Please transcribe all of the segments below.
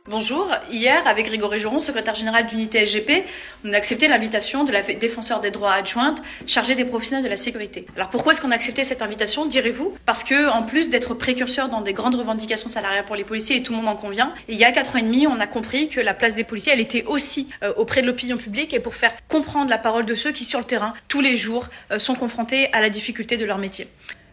Bonjour, hier avec Grégory Joron, secrétaire général d'Unité SGP, on a accepté l'invitation de la défenseur des droits adjointe chargée des professionnels de la sécurité. Alors pourquoi est-ce qu'on a accepté cette invitation, direz-vous? Parce que en plus d'être précurseur dans des grandes revendications salariales pour les policiers, et tout le monde en convient, il y a 4 ans et demi, on a compris que la place des policiers, elle était aussi auprès de l'opinion publique et pour faire comprendre la parole de ceux qui sur le terrain, tous les jours, sont confrontés à la difficulté de leur métier.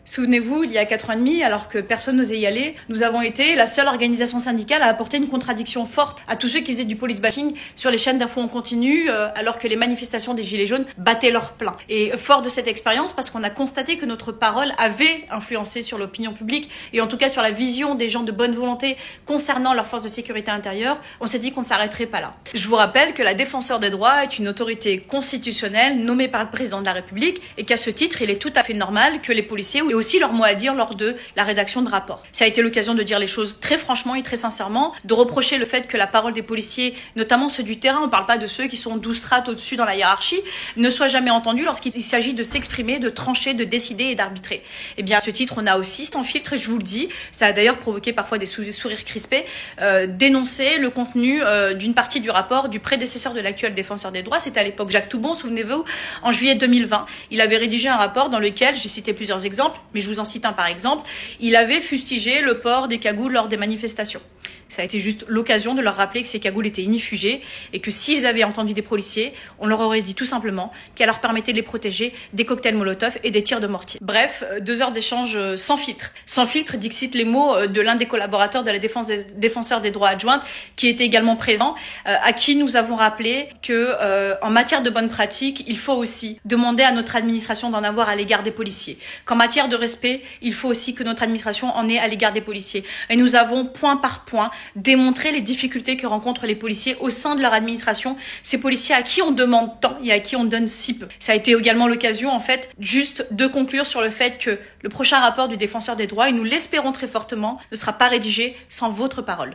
Souvenez-vous, il y a 4 ans et demi, alors que personne n'osait y aller, nous avons été la seule organisation syndicale à apporter une contradiction forte à tous ceux qui faisaient du police bashing sur les chaînes d'infos en continu, alors que les manifestations des Gilets jaunes battaient leur plein. Et fort de cette expérience, parce qu'on a constaté que notre parole avait influencé sur l'opinion publique, et en tout cas sur la vision des gens de bonne volonté concernant leurs forces de sécurité intérieure, on s'est dit qu'on ne s'arrêterait pas là. Je vous rappelle que la défenseur des droits est une autorité constitutionnelle nommée par le président de la République, et qu'à ce titre, il est tout à fait normal que les policiers et aussi leur mot à dire lors de la rédaction de rapports. Ça a été l'occasion de dire les choses très franchement et très sincèrement, de reprocher le fait que la parole des policiers, notamment ceux du terrain, on ne parle pas de ceux qui sont 12 strates au-dessus dans la hiérarchie, ne soit jamais entendue lorsqu'il s'agit de s'exprimer, de trancher, de décider et d'arbitrer. Et bien à ce titre, on a aussi, sans filtre, et je vous le dis, ça a d'ailleurs provoqué parfois des sourires crispés, dénoncé le contenu d'une partie du rapport du prédécesseur de l'actuel défenseur des droits, c'était à l'époque Jacques Toubon, souvenez-vous, en juillet 2020. Il avait rédigé un rapport dans lequel, j'ai cité plusieurs exemples, mais je vous en cite un par exemple, il avait fustigé le port des cagoules lors des manifestations. Ça a été juste l'occasion de leur rappeler que ces cagoules étaient inifugées et que s'ils avaient entendu des policiers, on leur aurait dit tout simplement qu'elle leur permettait de les protéger des cocktails Molotov et des tirs de mortier. Bref, 2 heures d'échange sans filtre. Sans filtre, dixit les mots de l'un des collaborateurs de la défenseur des droits adjointes qui était également présent, à qui nous avons rappelé que en matière de bonne pratique, il faut aussi demander à notre administration d'en avoir à l'égard des policiers. Qu'en matière de respect, il faut aussi que notre administration en ait à l'égard des policiers. Et nous avons point par point démontré les difficultés que rencontrent les policiers au sein de leur administration, ces policiers à qui on demande tant et à qui on donne si peu. Ça a été également l'occasion, en fait, juste de conclure sur le fait que le prochain rapport du défenseur des droits, et nous l'espérons très fortement, ne sera pas rédigé sans votre parole.